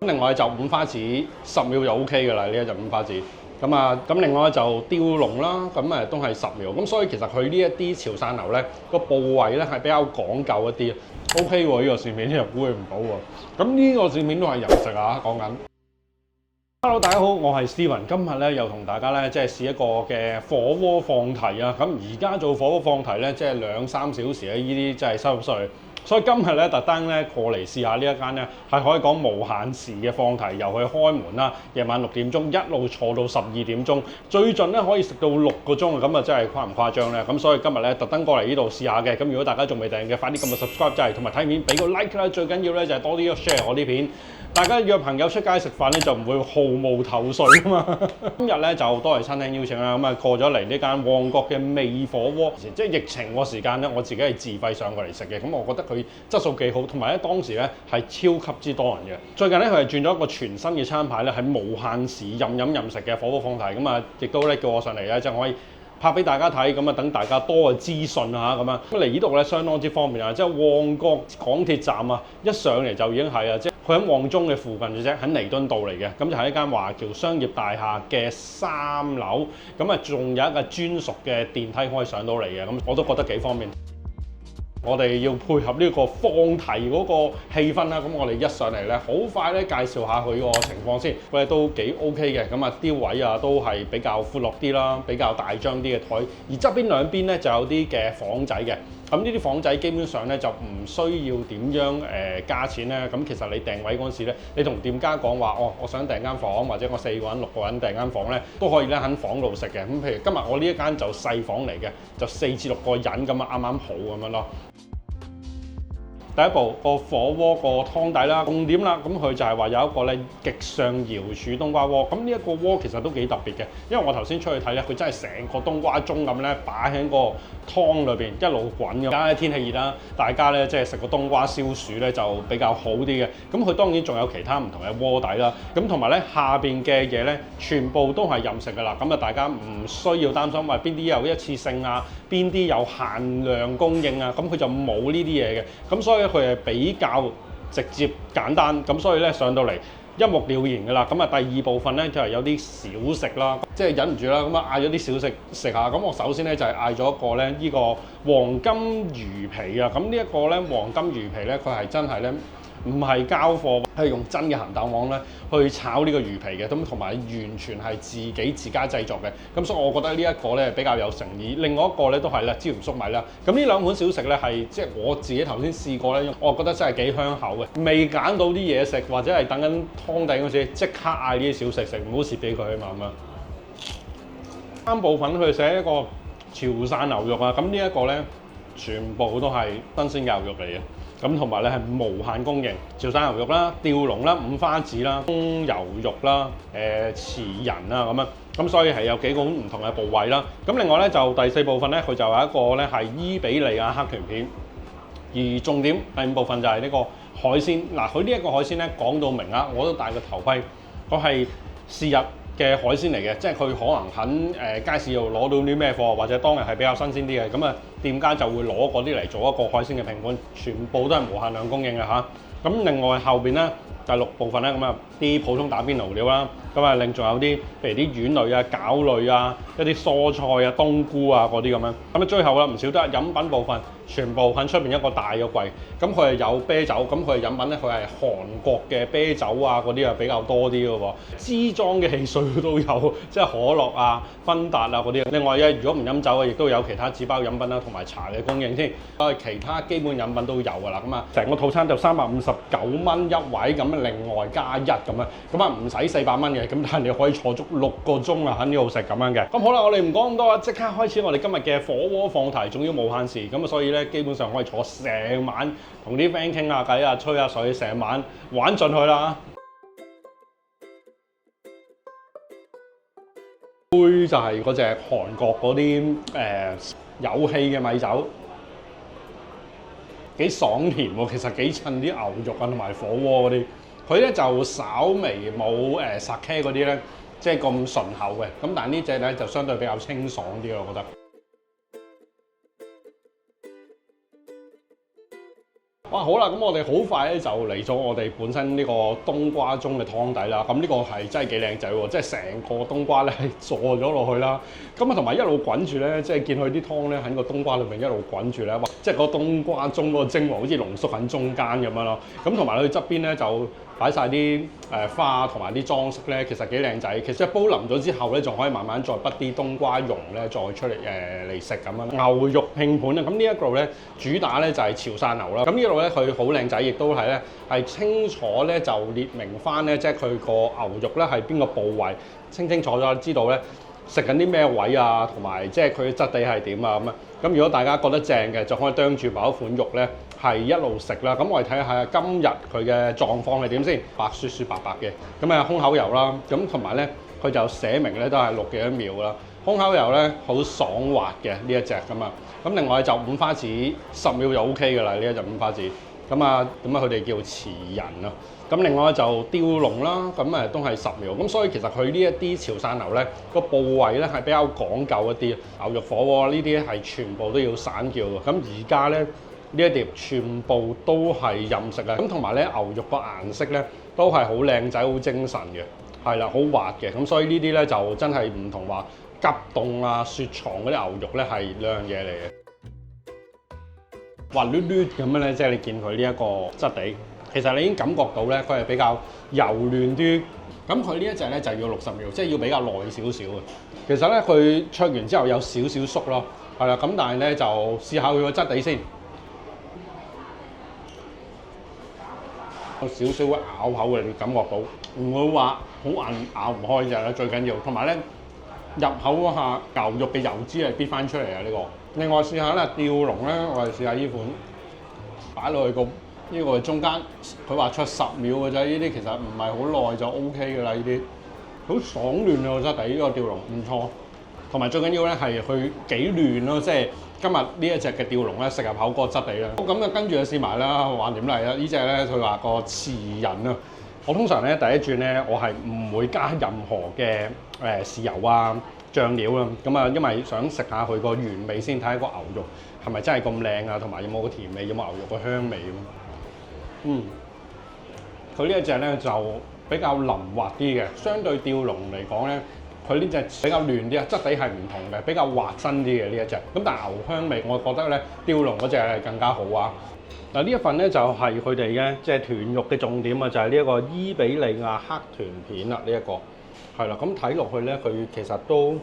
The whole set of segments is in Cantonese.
另外就五花子10秒就 OK 㗎啦，呢一隻五花子。咁另外就雕龍啦，咁都係10秒。咁所以其實佢呢一啲潮汕牛咧個部位咧係比較講究一啲。OK 喎，呢個鱔片又估佢唔到喎。咁呢個鱔片都係人食啊，講緊。Hello， 大家好，我係 Steven， 今日咧又同大家咧即係試一個嘅火鍋放題啊。咁而家做火鍋放題咧，即係2-3小時咧，呢啲真係收入稅。所以今日咧特登咧過嚟試下呢一間咧係可以講無限時嘅放題，由佢開門啦，夜晚6點鐘一路坐到12點鐘，最盡咧可以食到6個鐘啊！咁啊真係誇唔誇張咧？咁所以今日咧特登過嚟呢度試下嘅。咁如果大家仲未訂嘅，快啲撳個 subscribe 掣，同埋睇片俾個 like 啦。最緊要咧就係多啲 share 我啲片。大家約朋友出街食飯咧，就唔會毫無頭緒啊嘛！今日咧就多謝餐廳邀請啦，咁過咗嚟呢間旺角嘅味火鍋，即係疫情個時間咧，我自己係自費上過嚟食嘅，咁我覺得佢質素幾好，同埋咧當時咧係超級之多人嘅。最近咧佢係轉咗一個全新嘅餐牌咧，係無限時任飲任食嘅火鍋放題，咁亦都咧叫我上嚟咧，即係我可以拍俾大家睇，咁等大家多嘅資訊啊咁樣。咁嚟呢度咧相當之方便啊，即係旺角港鐵站啊，一上嚟就已經係啊，即係佢喺旺中嘅附近嘅啫，喺彌敦道嚟嘅。咁就係一間華僑商業大廈嘅3樓，咁仲有一個專屬嘅電梯可以上到嚟嘅，咁我都覺得幾方便。我哋要配合呢個放題嗰個氣氛啦，咁我哋一上嚟咧，好快咧介紹下佢個情況先。佢哋都幾 OK 嘅，咁雕位啊都係比較闊落啲啦，比較大張啲嘅台，而側邊兩邊咧就有啲嘅房仔嘅。咁呢啲房仔基本上咧就唔需要點樣加錢咧。咁其實你訂位嗰陣時咧，你同店家講話，我想訂間房，或者我4個人、6個人訂間房咧，都可以咧喺房度食嘅。咁譬如今日我呢一間就細房嚟嘅，就4至6個人咁啊，啱啱好咁樣咯。第一步個火鍋個湯底啦，重點啦，咁佢就係話有一個咧極上瑤柱冬瓜鍋。咁呢一個鍋其實都幾特別嘅，因為我頭先出去睇咧，佢真係成個冬瓜盅咁咧擺喺個湯裏邊一路滾嘅。而家天氣熱啦，大家咧即係食個冬瓜消暑咧就比較好啲嘅。咁佢當然仲有其他唔同嘅鍋底啦。咁同埋咧下邊嘅嘢咧全部都係任食㗎啦。咁啊大家唔需要擔心話邊啲有一次性啊，邊啲有限量供應啊。咁佢就冇呢啲嘢嘅。咁所以佢係比較直接簡單，咁所以咧上到嚟一目了然㗎啦。咁第二部分咧就係有啲小食啦，即係忍唔住啦，咁嗌咗啲小食食下。咁我首先咧就係嗌咗一個咧呢個黃金魚皮啊。咁呢一個咧黃金魚皮咧，佢係真係咧唔係交貨，係用真嘅鹹蛋黃咧去炒呢個魚皮嘅，咁同埋完全係自家製作嘅，咁所以我覺得呢一個咧比較有誠意。另外一個咧都係咧椒鹽粟米啦。咁呢兩款小食咧係即係我自己頭先試過咧，我覺得真係幾香口嘅。未揀到啲嘢食或者係等緊湯底嗰時，即刻嗌呢啲小食食，唔好蝕俾佢啊嘛咁樣。3部分佢寫一個潮汕牛肉啊，咁呢一個咧全部都係新鮮牛肉嚟嘅。咁同埋咧係無限供應，潮汕牛肉啦、吊龍啦、五花子啦、葱油肉啦、豉仁啊咁樣，咁所以係有幾個唔同嘅部位啦。咁另外咧就第4部分咧，佢就有一個咧係伊比利亞黑豚片，而重點第5部分就係呢個海鮮。嗱，佢呢一個海鮮咧講到明啊，我都戴個頭盔，佢係是日嘅海鮮嚟嘅，即係佢可能喺街市度攞到啲咩貨，或者當日係比較新鮮啲嘅，咁店家就會攞嗰啲嚟做一個海鮮嘅評判，全部都係無限量供應嘅嚇。咁另外後邊咧第6部分咧，咁啲普通打邊爐料啦，咁另仲有啲譬如啲丸類啊、餃類啊、一啲蔬菜啊、冬菇啊嗰啲咁樣。咁最後啦唔少得飲品部分，全部喺出邊一個大嘅櫃。咁佢係有啤酒，咁佢係飲品咧，佢係韓國嘅啤酒啊嗰啲啊比較多啲嘅喎。支裝嘅汽水都有，即係可樂啊、芬達啊嗰啲。另外如果唔飲酒嘅，亦都有其他紙包飲品啦同埋茶嘅供應先。其他基本飲品都有㗎啦。成個套餐就359蚊一位，咁另外加1咁樣，唔使400蚊嘅，咁但係你可以坐足6個鐘啊喺呢度食咁樣嘅。咁好啦，我哋唔講咁多啦，即刻開始我哋今日嘅火鍋放題，仲要無限時，咁所以咧基本上可以坐成晚，同啲 friend 傾下偈啊、吹下水，成晚玩盡佢啦。杯就係嗰隻韓國嗰啲有氣嘅米酒。幾爽甜喎，其實幾襯啲牛肉啊同埋火鍋嗰啲。佢咧就稍微冇sake嗰啲咧，即係咁醇厚嘅。咁但係呢隻咧就相對比較清爽啲，我覺得。哇，好啦，咁我哋好快咧就嚟咗我哋本身呢個冬瓜盅嘅湯底啦。咁呢個係真係幾靚仔喎，即係成個冬瓜咧係坐咗落去啦。咁啊同埋一路滾住咧，即係見佢啲湯咧喺個冬瓜裏面一路滾住咧，哇！即係個冬瓜盅嗰個精華好似濃縮喺中間咁樣咯。咁同埋佢側邊咧就擺晒啲花同埋啲裝飾咧，其實幾靚仔。其實煲腍咗之後咧，仲可以慢慢再滗啲冬瓜蓉咧，再出嚟嚟食咁樣。牛肉拼盤啊，咁呢一個咧主打咧就係潮汕牛啦。咁呢度咧佢好靚仔，亦都係咧係清楚咧就列明翻咧，即係佢個牛肉咧係邊個部位，清清楚楚知道咧食緊啲咩位啊，同埋即係佢嘅質地係點啊咁啊。咁如果大家覺得正嘅，就可以啄住某一款肉咧係一路食啦。咁我哋睇下今日佢嘅狀況係點先，白雪雪白白嘅。咁啊空口油啦，咁同埋咧佢就寫明咧都係6幾多秒啦。空口油咧好爽滑嘅呢一隻咁啊。咁另外就五花子10秒就 O K 㗎啦，呢一隻五花子。咁啊佢哋叫慈仁啊。咁另外就吊龍啦，咁都係10秒。咁所以其實佢呢一啲潮汕牛咧個部位咧係比較講究一啲。牛肉火鍋呢啲係全部都要散叫嘅。咁而家咧呢一碟全部都係任食啊。咁同埋咧牛肉個顏色咧都係好靚仔、好精神嘅，係啦，好滑嘅。咁所以呢啲咧就真係唔同話急凍啊、雪藏嗰啲牛肉咧係兩樣嘢嚟嘅。滑捋捋咁樣咧，即係你見佢呢一個質地。其實你已經感覺到咧，佢係比較柔嫩啲。咁佢呢一隻咧就要60秒，即係要比較耐少少嘅。其實咧佢灼完之後有少少縮咯，係啦。咁但係咧就試下佢個質地先，有少少咬口嘅，你感覺到，唔會話好硬咬唔開就係啦。最緊要，同埋咧入口嗰下牛肉嘅油脂係逼翻出嚟啊！呢個。另外試下咧吊龍咧，我哋試下呢款擺落去個。呢個中間，佢話出10秒嘅啫，呢啲其實唔係好耐就 O K 嘅啦，呢啲好爽嫩啊！我覺得呢個吊龍唔錯，同埋最緊要咧係佢幾嫩咯，即係今日呢一隻嘅吊龍咧食入口嗰個質地咧。咁啊跟住就試埋啦，橫掂嚟啦！呢隻咧佢話個慈仁啊，我通常咧第一轉咧我係唔會加任何嘅豉油啊醬料啊，咁啊因為想食下佢個原味先，睇下個牛肉係咪真係咁靚啊，同埋有冇個甜味，有冇牛肉個香味咁。佢呢一隻咧就比較腍滑啲嘅，相對吊龍嚟講咧，佢呢隻比較嫩啲啊，質地係唔同嘅，比較滑身啲嘅呢一隻。咁但係牛香味，我覺得咧吊龍嗰隻係更加好啊。嗱呢一份咧就係佢哋嘅即係豚肉嘅重點啊，就係呢一個伊比利亞黑豚片啦，呢一個係啦。咁睇落去咧，佢其實都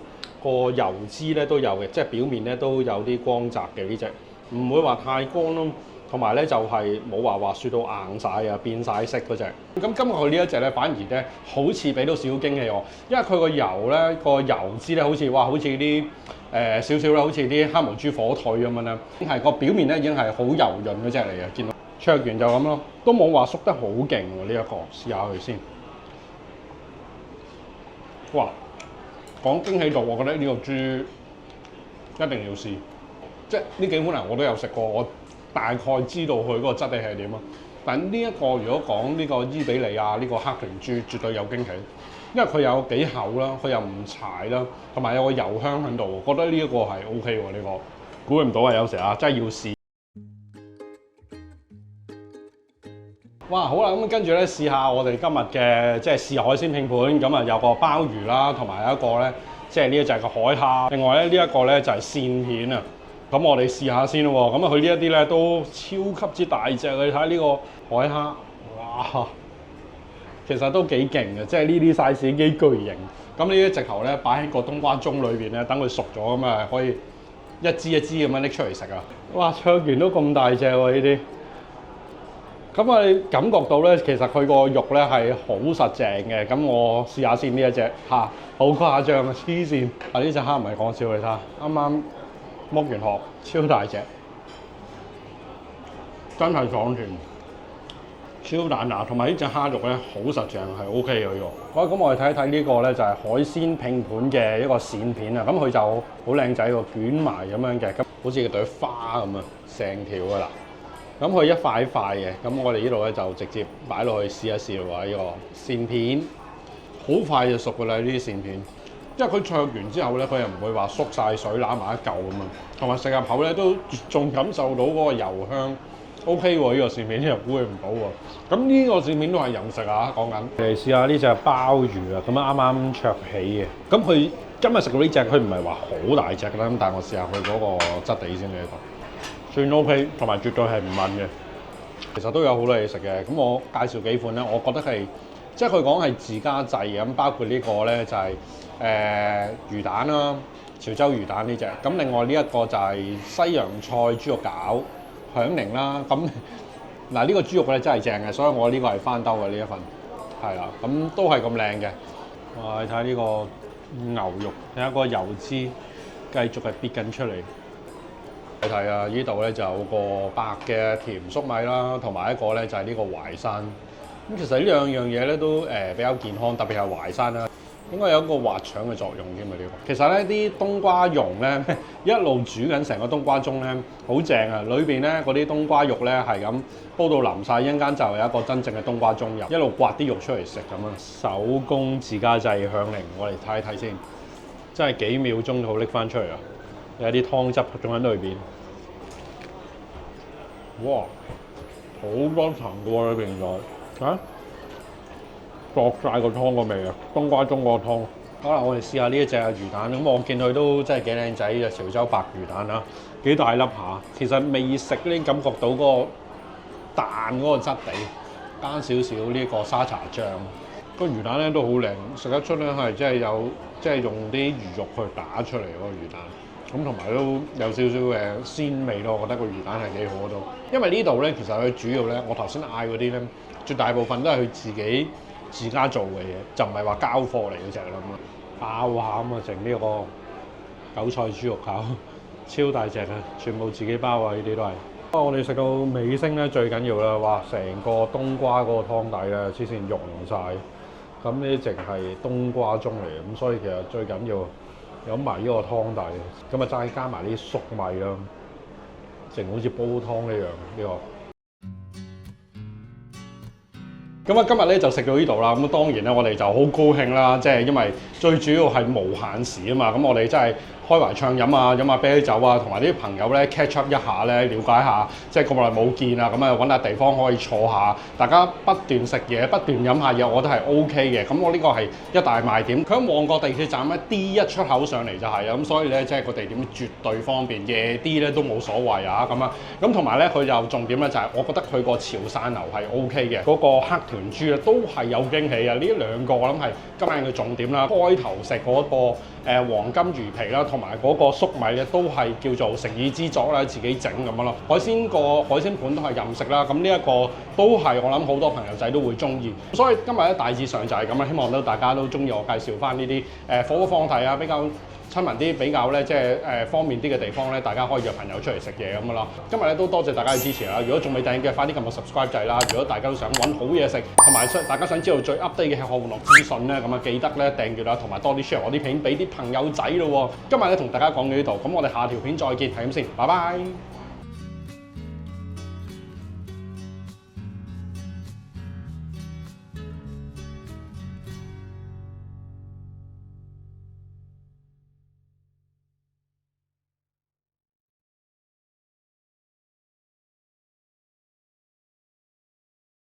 個油脂咧都有嘅，即係表面咧都有啲光澤嘅呢隻，唔會話太乾咯。同埋咧就係冇話雪到硬晒啊，變晒色嗰隻。咁今日佢呢一隻咧，反而咧好似俾到少少驚喜我，因為佢個油咧個油脂咧好似好似啲少少啦，好似啲黑毛豬火腿咁樣啦，係個表面咧已經係好柔潤嗰隻嚟嘅，見到灼完就咁咯，都冇話縮得好勁喎呢一個，試下佢先。哇！講驚喜度，我覺得呢個豬一定要試，即係呢幾款啊我都有食過，我大概知道佢嗰個質地係點啊！但呢一個如果講呢個伊比利亞呢個黑豚豬，絕對有驚喜，因為佢有幾厚啦，佢又唔柴啦，同埋有個油香喺度，覺得呢一個係 O K 喎呢個。估唔到啊！有時啊，真係要試。哇！好啦，咁跟住咧試下我哋今日嘅即係試海鮮拼盤，咁啊有個鮑魚啦，同埋有一個咧即係呢一隻嘅海蝦。另外咧呢一個咧就係扇片啊。咁我哋試下先咯喎，咁佢呢一啲咧都超級之大隻，你睇呢個海蝦，哇，其實都幾勁嘅，即係呢啲 size 幾巨型。咁呢啲直頭咧擺喺個冬瓜盅裏邊咧，等佢熟咗咁啊，可以一支一支咁樣拎出嚟食啊！哇，灼完都咁大隻喎呢啲。咁啊，感覺到咧，其實佢個肉咧係好實淨嘅。咁我試下先呢一隻蝦，好誇張啊，黐線！啊呢隻蝦唔係講笑，你睇下，啱啱剝完殼，超大隻，真係爽甜，超彈牙，同埋呢隻蝦肉咧好實淨，係 O K 嘅呢個。好，咁我哋睇一睇呢個咧就係海鮮拼盤嘅一個鱔片啊。咁佢就好靚仔喎，捲埋咁樣嘅，咁好似朵花咁啊，成條噶啦。咁佢一塊一塊嘅，咁我哋呢度咧就直接擺落去試一試喎。呢個鱔片好快就熟噶啦，呢啲鱔片。因為佢灼完之後咧，佢又唔會話縮晒水攬埋一嚿咁啊，同埋食入口咧都仲感受到嗰個油香， OK 喎，呢個線片又估佢唔到喎。咁呢個線片都係人食啊，講緊。嚟試下呢隻鮑魚啊，咁啱啱灼起嘅。咁佢今日食到呢隻，佢唔係話好大隻啦，咁但係我試下佢嗰個質地先呢個，算 OK，同埋絕對係唔韌嘅。其實都有好多嘢食嘅，咁我介紹幾款咧，我覺得係即係佢講係自家製嘅，咁包括呢個咧就係、魚蛋啦，潮州魚蛋呢隻。咁另外呢一個就係西洋菜豬肉餃。響鈴啦，咁嗱呢個豬肉咧真係正嘅，所以我呢個係翻兜嘅呢一份，係啦，咁都係咁靚嘅。哇！你睇呢個牛肉，睇下個油脂繼續係逼緊出嚟。你睇啊，呢度咧就有個白嘅甜粟米啦，同埋一個咧就係呢個淮山。咁其實呢兩樣嘢咧都比較健康，特別係淮山啦。應該有一個滑腸嘅作用添啊！呢個其實咧啲冬瓜蓉咧一路煮緊成個冬瓜盅咧，好正啊！裏邊咧嗰啲冬瓜肉咧係咁煲到腍晒，一陣間就有一個真正嘅冬瓜盅入，一路刮啲肉出嚟食咁啊！手工自家製響鈴，我哋睇一睇先，真係幾秒鐘就好拎翻出嚟啊！有啲湯汁仲喺裏邊，哇！好多層嘅喎裏邊來啊！薄晒個湯個味啊！冬瓜盅個湯，好啦，我哋試下呢一隻魚蛋。咁我見佢都真係幾靚仔嘅潮州白魚蛋啦，幾大粒下。其實未食咧，感覺到嗰個蛋嗰個質地，加少少呢個沙茶醬。個魚蛋咧都好靚，食得出咧係真係有即係用啲魚肉去打出嚟嗰個魚蛋。咁同埋都有少少嘅鮮味咯，我覺得個魚蛋係幾好都。因為呢度咧其實佢主要咧，我頭先嗌嗰啲咧，絕大部分都係佢自家做嘅嘢，就唔係話交貨嚟嗰隻啦嘛。爆餡啊，整呢個韭菜豬肉餃，超大隻啊！全部自己包啊，呢啲都係。不過我哋食到尾聲咧，最緊要啦，哇！成個冬瓜嗰個湯底咧，黐線溶晒。咁呢淨係冬瓜盅嚟嘅，咁所以其實最緊要飲埋呢個湯底，咁啊再加埋啲粟米啦，淨好似煲湯一樣呢個。咁啊，今日咧就食到呢度啦。咁當然咧，我哋就好高興啦，即係因為最主要係無限時啊嘛。咁我哋真係開懷暢飲啊，飲下啤酒啊，同埋啲朋友咧 catch up 一下咧，了解下即係咁耐冇見啊。咁啊揾下地方可以坐下，大家不斷食嘢，不斷飲下嘢，我覺得係 OK 嘅。咁我呢個係一大賣點。佢喺旺角地鐵站咧 D1出口上嚟就係啊。咁所以咧，即係個地點絕對方便，夜啲咧都冇所謂啊。咁啊，咁同埋咧，佢又重點咧就係，我覺得佢個潮汕牛係 OK 嘅，嗰個黑豚豬咧都係有驚喜啊！呢兩個我諗係今晚嘅重點啦。開頭食嗰個黃金魚皮啦，同埋嗰個粟米咧都係叫做誠意之作啦，自己整咁樣咯。海鮮盤都係任食啦，咁呢一個都係我諗好多朋友仔都會中意。所以今日咧大致上就係咁啦，希望都大家都中意我介紹翻呢啲火鍋放題啊，比較親民啲，比較咧即係方便啲嘅地方咧，大家可以約朋友出嚟食嘢咁啦。今日咧都多謝大家嘅支持啦。如果仲未訂嘅，快啲撳個 subscribe 掣啦。如果大家都想揾好嘢食，同埋大家想知道最 update 嘅吃喝玩樂資訊咧，咁啊記得咧訂閱啦，同埋多啲 share 我啲片俾啲朋友仔咯。今日咧同大家講到呢度，咁我哋下條片再見，係咁先，拜拜。